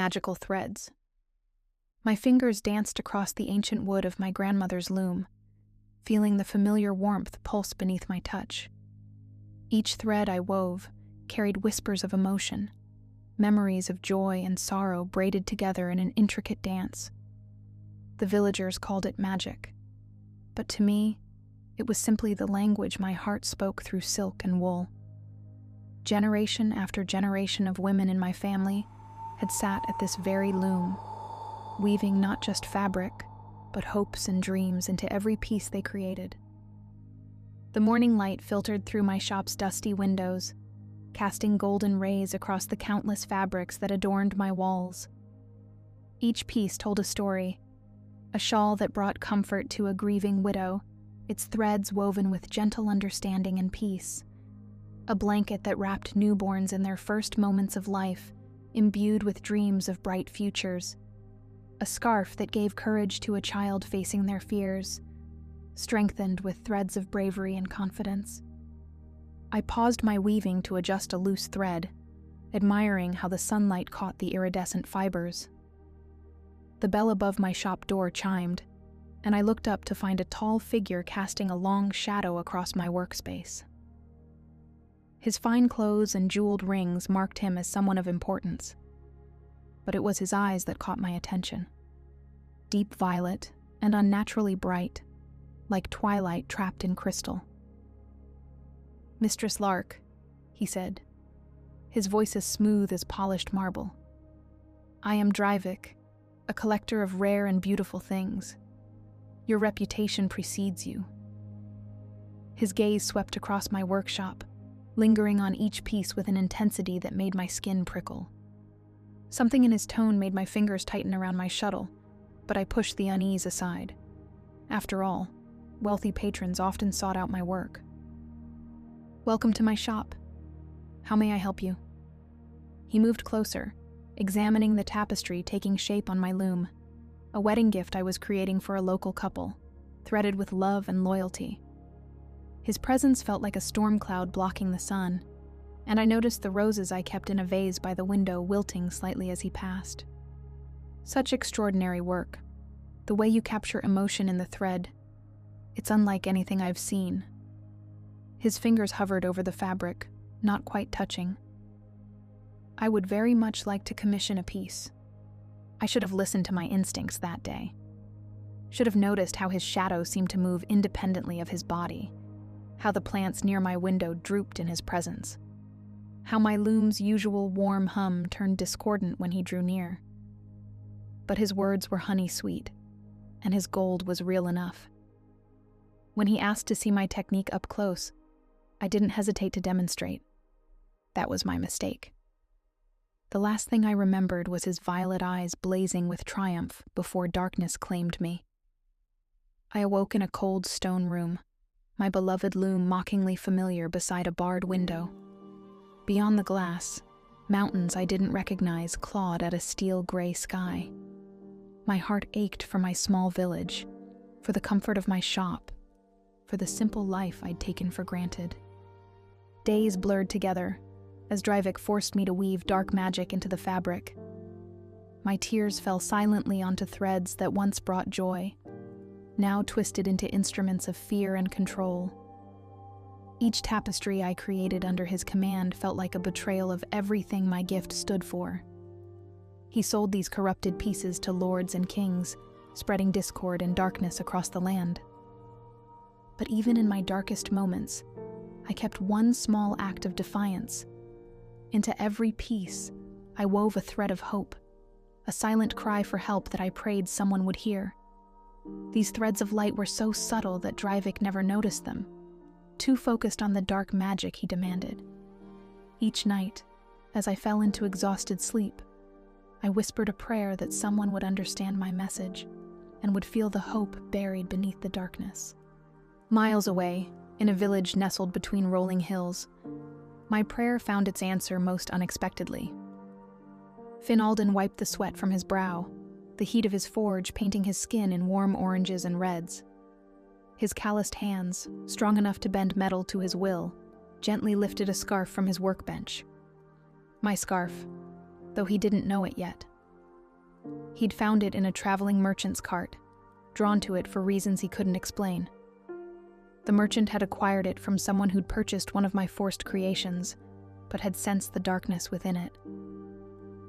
magical threads. My fingers danced across the ancient wood of my grandmother's loom, feeling the familiar warmth pulse beneath my touch. Each thread I wove carried whispers of emotion, memories of joy and sorrow braided together in an intricate dance. The villagers called it magic, but to me, it was simply the language my heart spoke through silk and wool. Generation after generation of women in my family had sat at this very loom, weaving not just fabric, but hopes and dreams into every piece they created. The morning light filtered through my shop's dusty windows, casting golden rays across the countless fabrics that adorned my walls. Each piece told a story, a shawl that brought comfort to a grieving widow, its threads woven with gentle understanding and peace, a blanket that wrapped newborns in their first moments of life, imbued with dreams of bright futures, a scarf that gave courage to a child facing their fears, strengthened with threads of bravery and confidence. I paused my weaving to adjust a loose thread, admiring how the sunlight caught the iridescent fibers. The bell above my shop door chimed, and I looked up to find a tall figure casting a long shadow across my workspace. His fine clothes and jeweled rings marked him as someone of importance, but it was his eyes that caught my attention. Deep violet and unnaturally bright, like twilight trapped in crystal. "Mistress Lark," he said, his voice as smooth as polished marble. "I am Dreyvik, a collector of rare and beautiful things. Your reputation precedes you." His gaze swept across my workshop, lingering on each piece with an intensity that made my skin prickle. Something in his tone made my fingers tighten around my shuttle, but I pushed the unease aside. After all, wealthy patrons often sought out my work. "Welcome to my shop. How may I help you?" He moved closer, examining the tapestry taking shape on my loom, a wedding gift I was creating for a local couple, threaded with love and loyalty. His presence felt like a storm cloud blocking the sun, and I noticed the roses I kept in a vase by the window wilting slightly as he passed. Such extraordinary work. The way you capture emotion in the thread. It's unlike anything I've seen. His fingers hovered over the fabric, not quite touching. "I would very much like to commission a piece." I should have listened to my instincts that day. Should have noticed how his shadow seemed to move independently of his body, how the plants near my window drooped in his presence, how my loom's usual warm hum turned discordant when he drew near. But his words were honey-sweet, and his gold was real enough. When he asked to see my technique up close, I didn't hesitate to demonstrate. That was my mistake. The last thing I remembered was his violet eyes blazing with triumph before darkness claimed me. I awoke in a cold stone room, my beloved loom mockingly familiar beside a barred window. Beyond the glass, mountains I didn't recognize clawed at a steel-gray sky. My heart ached for my small village, for the comfort of my shop, for the simple life I'd taken for granted. Days blurred together, as Dreyvik forced me to weave dark magic into the fabric. My tears fell silently onto threads that once brought joy, now twisted into instruments of fear and control. Each tapestry I created under his command felt like a betrayal of everything my gift stood for. He sold these corrupted pieces to lords and kings, spreading discord and darkness across the land. But even in my darkest moments, I kept one small act of defiance. Into every piece, I wove a thread of hope, a silent cry for help that I prayed someone would hear. These threads of light were so subtle that Dreyvik never noticed them, too focused on the dark magic he demanded. Each night, as I fell into exhausted sleep, I whispered a prayer that someone would understand my message and would feel the hope buried beneath the darkness. Miles away, in a village nestled between rolling hills, my prayer found its answer most unexpectedly. Finalden wiped the sweat from his brow, the heat of his forge painting his skin in warm oranges and reds. His calloused hands, strong enough to bend metal to his will, gently lifted a scarf from his workbench. My scarf, though he didn't know it yet, He'd found it in a traveling merchant's cart, drawn to it for reasons he couldn't explain. The merchant had acquired it from someone who'd purchased one of my forced creations, but had sensed the darkness within it.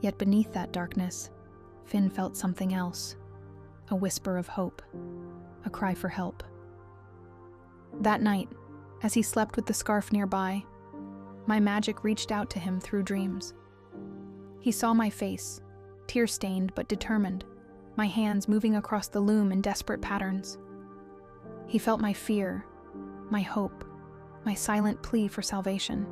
Yet beneath that darkness, Finn felt something else, a whisper of hope, a cry for help. That night, as he slept with the scarf nearby, my magic reached out to him through dreams. He saw my face, tear-stained but determined, my hands moving across the loom in desperate patterns. He felt my fear, my hope, my silent plea for salvation.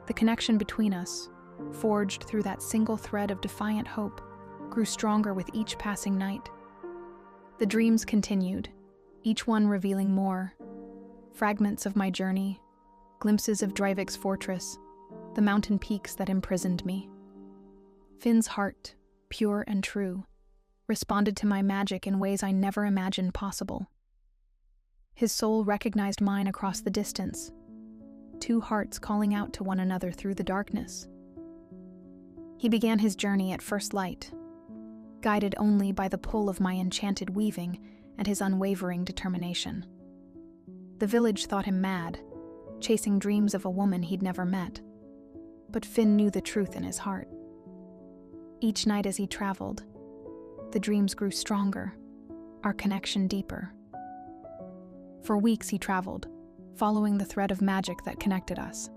The connection between us, forged through that single thread of defiant hope, grew stronger with each passing night. The dreams continued, each one revealing more. Fragments of my journey, glimpses of Dreyvik's fortress, the mountain peaks that imprisoned me. Finn's heart, pure and true, responded to my magic in ways I never imagined possible. His soul recognized mine across the distance, two hearts calling out to one another through the darkness. He began his journey at first light, guided only by the pull of my enchanted weaving and his unwavering determination. The village thought him mad, chasing dreams of a woman he'd never met. But Finn knew the truth in his heart. Each night as he traveled, the dreams grew stronger, our connection deeper. For weeks he traveled, following the thread of magic that connected us.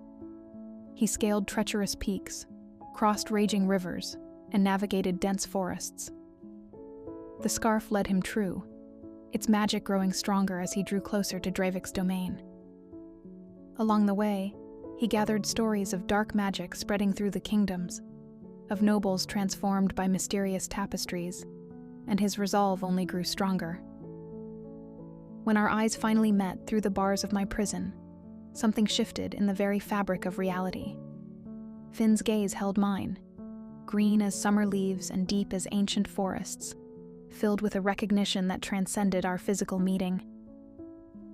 He scaled treacherous peaks, crossed raging rivers, and navigated dense forests. The scarf led him true, its magic growing stronger as he drew closer to Dreyvik's domain. Along the way, he gathered stories of dark magic spreading through the kingdoms, of nobles transformed by mysterious tapestries, and his resolve only grew stronger. When our eyes finally met through the bars of my prison, something shifted in the very fabric of reality. Finn's gaze held mine, green as summer leaves and deep as ancient forests, filled with a recognition that transcended our physical meeting.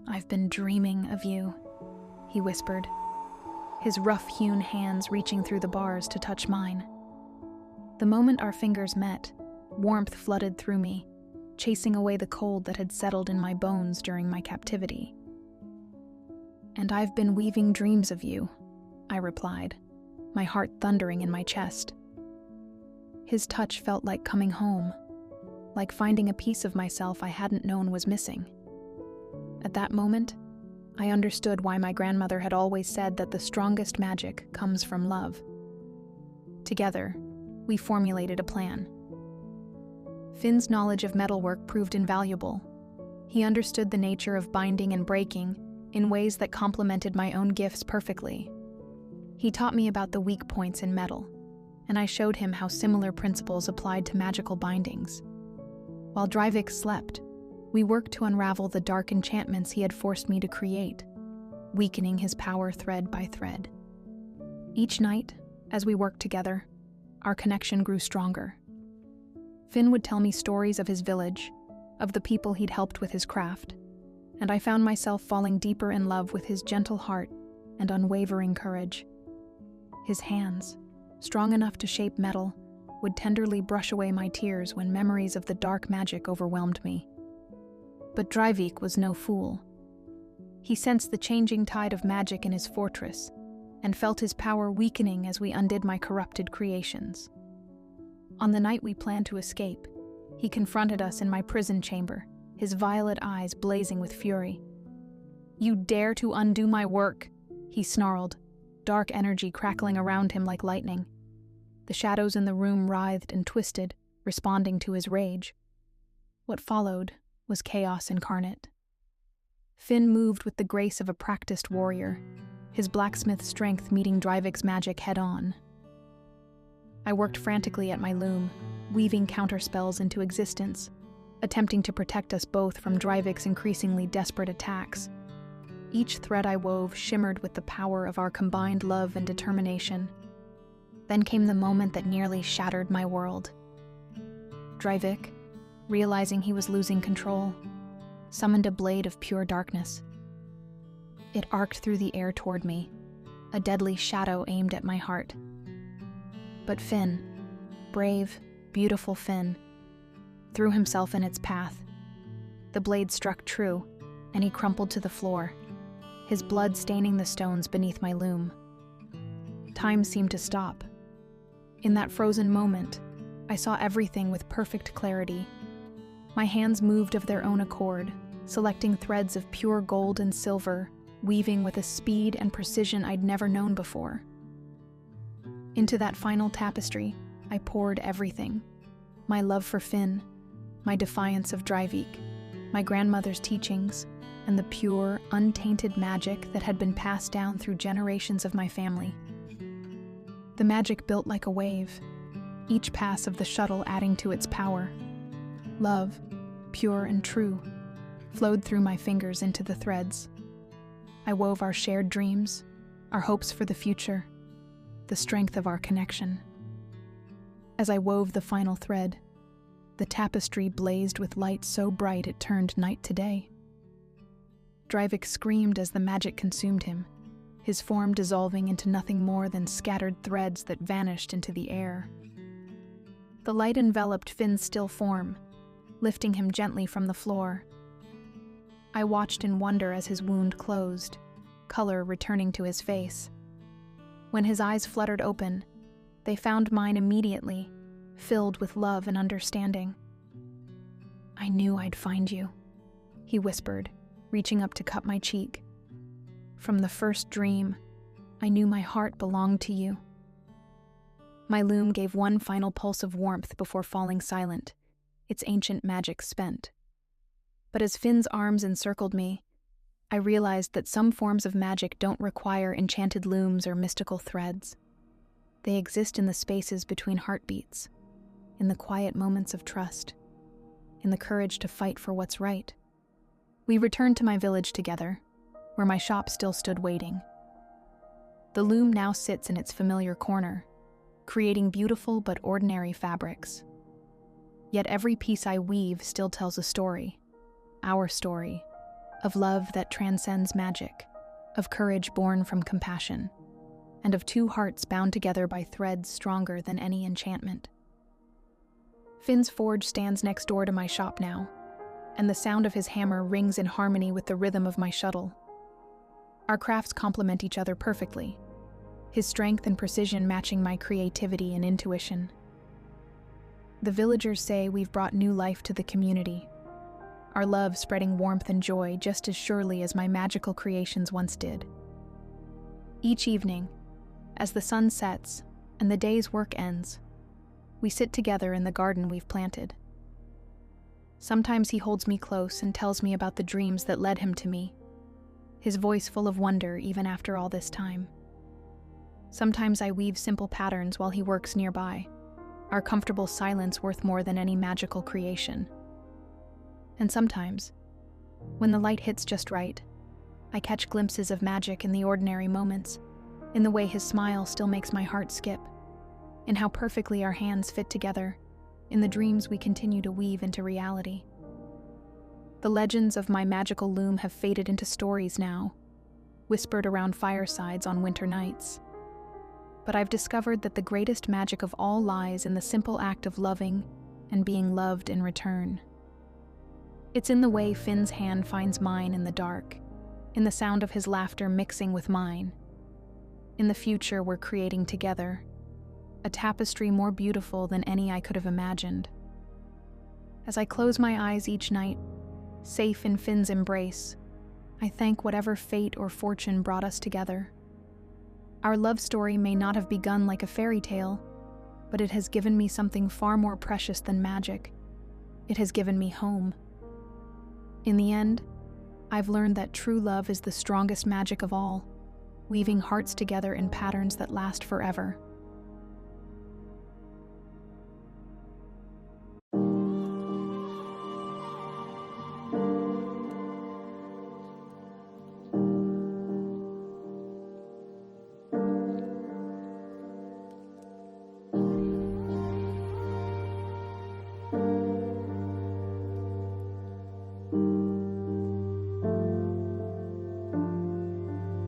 "I've been dreaming of you," he whispered, his rough-hewn hands reaching through the bars to touch mine. The moment our fingers met, warmth flooded through me, chasing away the cold that had settled in my bones during my captivity. "And I've been weaving dreams of you," I replied, my heart thundering in my chest. His touch felt like coming home, like finding a piece of myself I hadn't known was missing. At that moment, I understood why my grandmother had always said that the strongest magic comes from love. Together, we formulated a plan. Finn's knowledge of metalwork proved invaluable. He understood the nature of binding and breaking in ways that complemented my own gifts perfectly. He taught me about the weak points in metal, and I showed him how similar principles applied to magical bindings. While Dreyvik slept, we worked to unravel the dark enchantments he had forced me to create, weakening his power thread by thread. Each night, as we worked together, our connection grew stronger. Finn would tell me stories of his village, of the people he'd helped with his craft, and I found myself falling deeper in love with his gentle heart and unwavering courage. His hands, strong enough to shape metal, would tenderly brush away my tears when memories of the dark magic overwhelmed me. But Dreyvik was no fool. He sensed the changing tide of magic in his fortress, and felt his power weakening as we undid my corrupted creations. On the night we planned to escape, he confronted us in my prison chamber, his violet eyes blazing with fury. "You dare to undo my work," he snarled, dark energy crackling around him like lightning. The shadows in the room writhed and twisted, responding to his rage. What followed was chaos incarnate. Finn moved with the grace of a practiced warrior, his blacksmith strength meeting Dreyvik's magic head-on. I worked frantically at my loom, weaving counterspells into existence, attempting to protect us both from Dreyvik's increasingly desperate attacks. Each thread I wove shimmered with the power of our combined love and determination. Then came the moment that nearly shattered my world. Dreyvik, realizing he was losing control, summoned a blade of pure darkness. It arced through the air toward me, a deadly shadow aimed at my heart. But Finn, brave, beautiful Finn, threw himself in its path. The blade struck true, and he crumpled to the floor, his blood staining the stones beneath my loom. Time seemed to stop. In that frozen moment, I saw everything with perfect clarity. My hands moved of their own accord, selecting threads of pure gold and silver, weaving with a speed and precision I'd never known before. Into that final tapestry, I poured everything. My love for Finn, my defiance of Dreyvik, my grandmother's teachings, and the pure, untainted magic that had been passed down through generations of my family. The magic built like a wave, each pass of the shuttle adding to its power. Love, pure and true, flowed through my fingers into the threads. I wove our shared dreams, our hopes for the future, the strength of our connection. As I wove the final thread, the tapestry blazed with light so bright it turned night to day. Dreyvik screamed as the magic consumed him, his form dissolving into nothing more than scattered threads that vanished into the air. The light enveloped Finn's still form, lifting him gently from the floor. I watched in wonder as his wound closed, color returning to his face. When his eyes fluttered open, they found mine immediately, filled with love and understanding. "I knew I'd find you," he whispered, reaching up to cup my cheek. "From the first dream, I knew my heart belonged to you." My loom gave one final pulse of warmth before falling silent, its ancient magic spent. But as Finn's arms encircled me, I realized that some forms of magic don't require enchanted looms or mystical threads. They exist in the spaces between heartbeats, in the quiet moments of trust, in the courage to fight for what's right. We returned to my village together, where my shop still stood waiting. The loom now sits in its familiar corner, creating beautiful but ordinary fabrics. Yet every piece I weave still tells a story, our story, of love that transcends magic, of courage born from compassion, and of two hearts bound together by threads stronger than any enchantment. Finn's forge stands next door to my shop now, and the sound of his hammer rings in harmony with the rhythm of my shuttle. Our crafts complement each other perfectly, his strength and precision matching my creativity and intuition. The villagers say we've brought new life to the community, our love spreading warmth and joy just as surely as my magical creations once did. Each evening, as the sun sets and the day's work ends, we sit together in the garden we've planted. Sometimes he holds me close and tells me about the dreams that led him to me, his voice full of wonder even after all this time. Sometimes I weave simple patterns while he works nearby, our comfortable silence worth more than any magical creation. And sometimes, when the light hits just right, I catch glimpses of magic in the ordinary moments, in the way his smile still makes my heart skip, in how perfectly our hands fit together, in the dreams we continue to weave into reality. The legends of my magical loom have faded into stories now, whispered around firesides on winter nights. But I've discovered that the greatest magic of all lies in the simple act of loving and being loved in return. It's in the way Finn's hand finds mine in the dark, in the sound of his laughter mixing with mine. In the future we're creating together, a tapestry more beautiful than any I could have imagined. As I close my eyes each night, safe in Finn's embrace, I thank whatever fate or fortune brought us together. Our love story may not have begun like a fairy tale, but it has given me something far more precious than magic. It has given me home. In the end, I've learned that true love is the strongest magic of all, weaving hearts together in patterns that last forever.